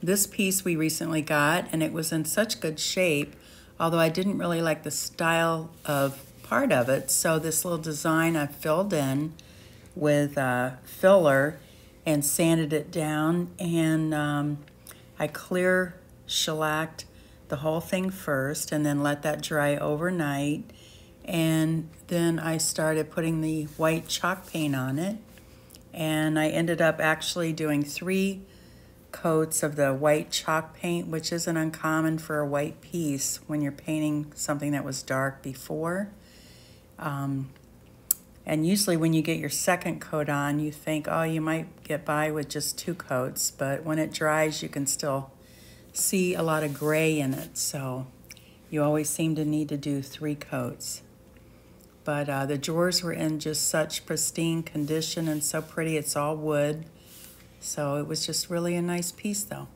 This piece we recently got, and it was in such good shape, although I didn't really like the style of part of it. So this little design I filled in with filler and sanded it down, and I clear shellacked the whole thing first and then let that dry overnight. And then I started putting the white chalk paint on it, and I ended up actually doing 3 coats of the white chalk paint, which isn't uncommon for a white piece when you're painting something that was dark before. And usually when you get your second coat on, you think, oh, you might get by with just 2 coats, but when it dries, you can still see a lot of gray in it, so you always seem to need to do 3 coats. But the drawers were in just such pristine condition and so pretty. It's all wood, so it was just really a nice piece though.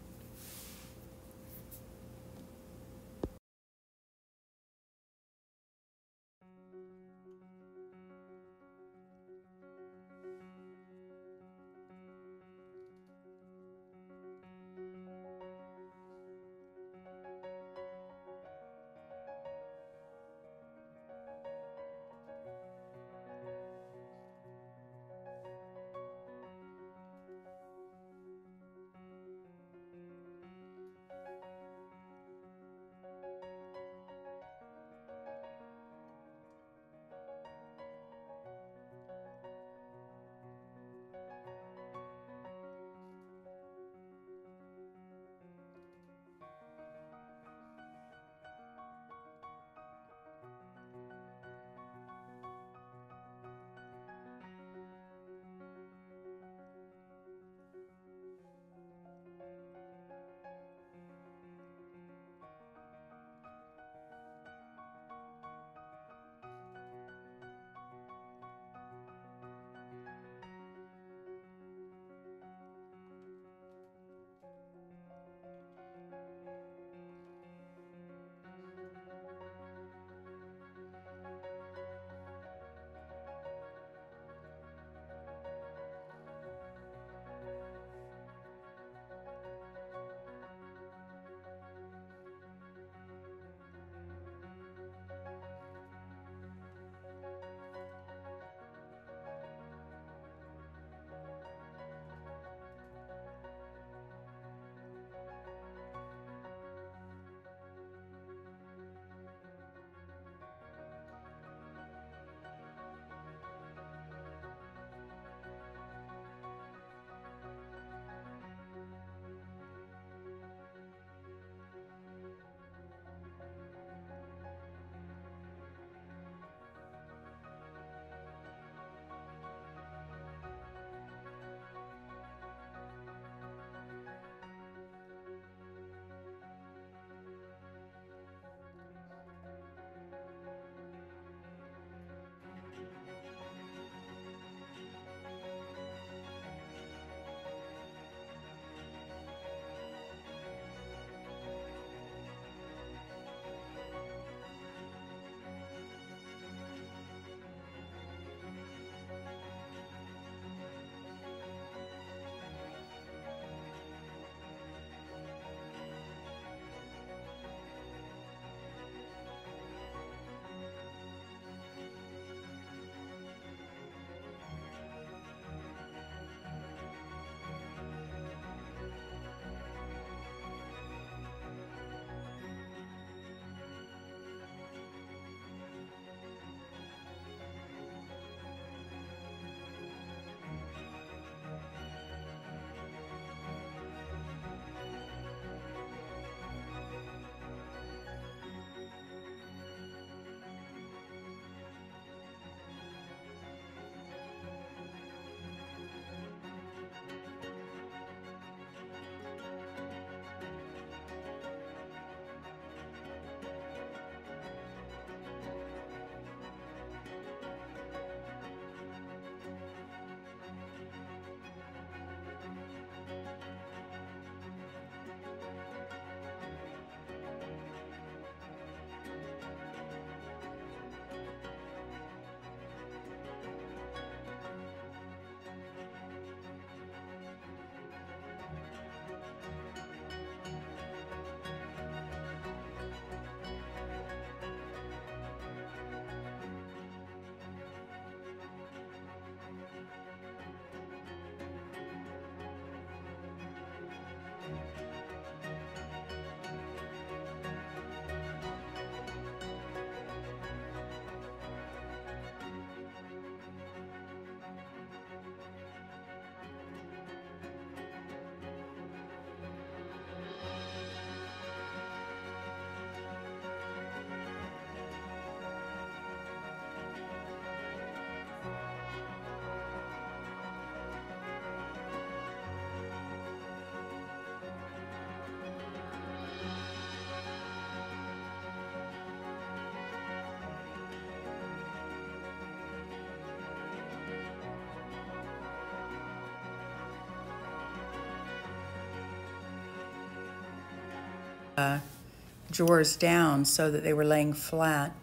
drawers down so that they were laying flat.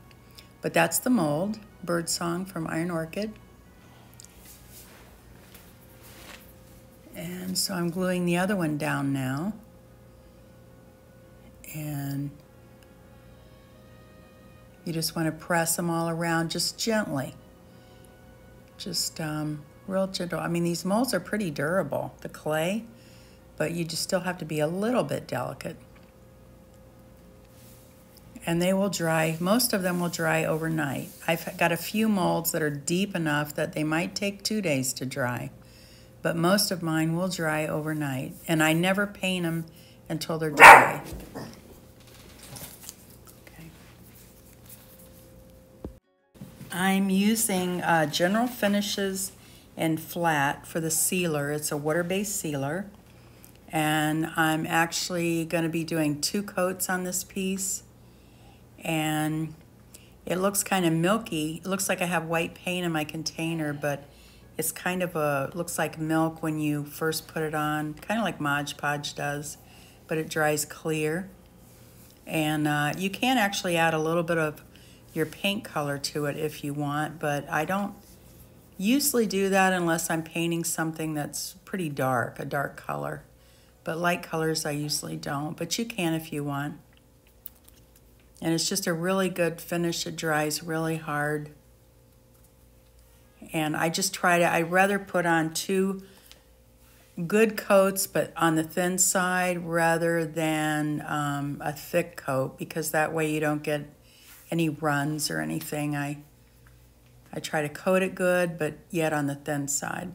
But that's the mold, Birdsong from Iron Orchid. And so I'm gluing the other one down now. And you just want to press them all around just gently. Just real gentle. I mean, these molds are pretty durable, the clay, but you just still have to be a little bit delicate. And they will dry, most of them will dry overnight. I've got a few molds that are deep enough that they might take 2 days to dry, but most of mine will dry overnight. And I never paint them until they're dry. Okay. I'm using General Finishes in Flat for the sealer. It's a water-based sealer. And I'm actually going to be doing 2 coats on this piece. And it looks kind of milky. It looks like I have white paint in my container, but it's kind of looks like milk when you first put it on, kind of like Mod Podge does, but it dries clear. And you can actually add a little bit of your paint color to it if you want, but I don't usually do that unless I'm painting something that's pretty dark, a dark color. But light colors I usually don't, but you can if you want. And it's just a really good finish. It dries really hard. And I just try to, I'd rather put on 2 good coats, but on the thin side rather than a thick coat, because that way you don't get any runs or anything. I try to coat it good, but yet on the thin side.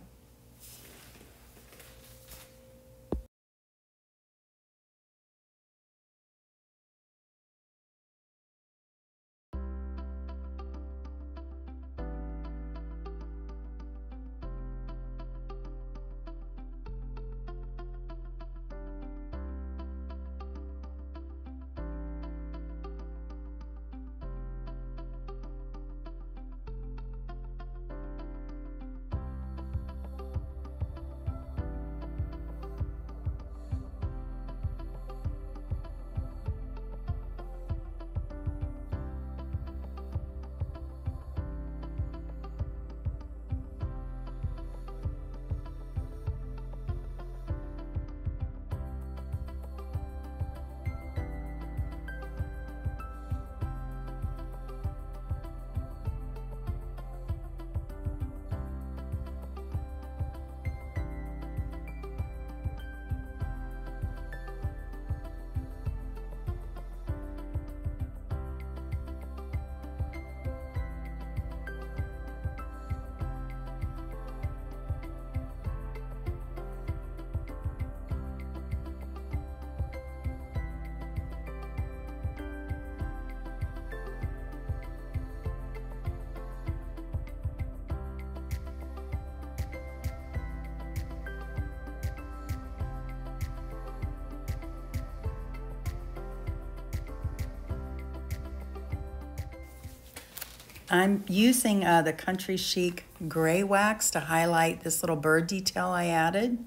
I'm using the Country Chic gray wax to highlight this little bird detail I added.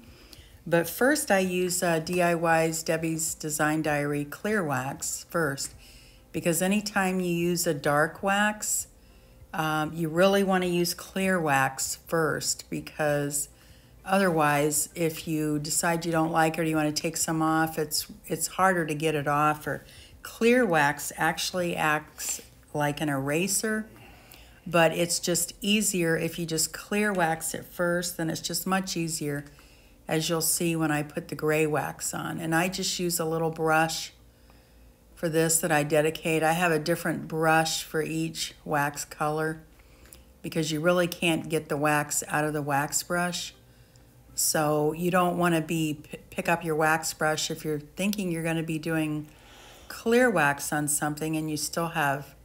But first I use DIY's Debbie's Design Diary clear wax first, because anytime you use a dark wax, you really want to use clear wax first, because otherwise if you decide you don't like it or you want to take some off, it's harder to get it off. Or clear wax actually acts like an eraser, but it's just easier if you just clear wax it first. Then it's just much easier, as you'll see when I put the gray wax on. And I just use a little brush for this that I dedicate. I have a different brush for each wax color, because you really can't get the wax out of the wax brush. So you don't want to pick up your wax brush if you're thinking you're going to be doing clear wax on something and you still have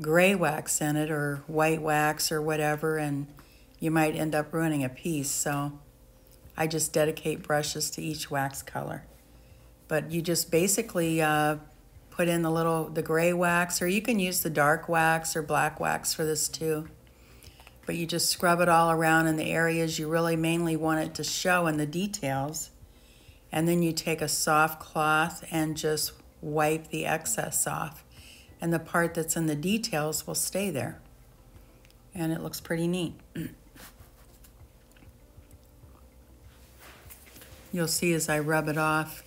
gray wax in it or white wax or whatever, and you might end up ruining a piece. So I just dedicate brushes to each wax color. But you just basically put in the gray wax, or you can use the dark wax or black wax for this too. But you just scrub it all around in the areas you really mainly want it to show in the details. And then you take a soft cloth and just wipe the excess off. And the part that's in the details will stay there. And it looks pretty neat. You'll see as I rub it off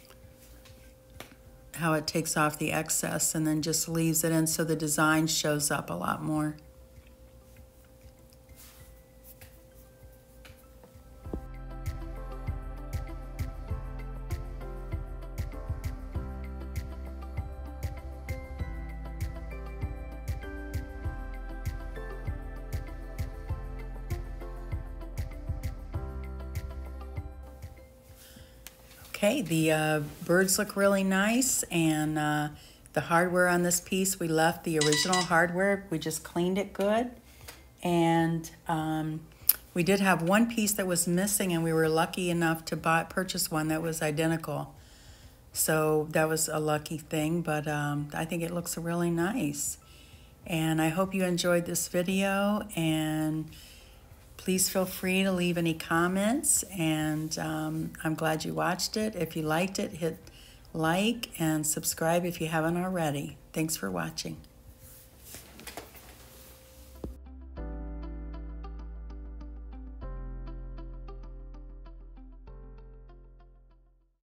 how it takes off the excess and then just leaves it in so the design shows up a lot more. Okay, the birds look really nice, and the hardware on this piece, we left the original hardware. We just cleaned it good, and we did have one piece that was missing, and we were lucky enough to purchase one that was identical. So that was a lucky thing, but I think it looks really nice. And I hope you enjoyed this video, and please feel free to leave any comments, and I'm glad you watched it. If you liked it, hit like and subscribe if you haven't already. Thanks for watching.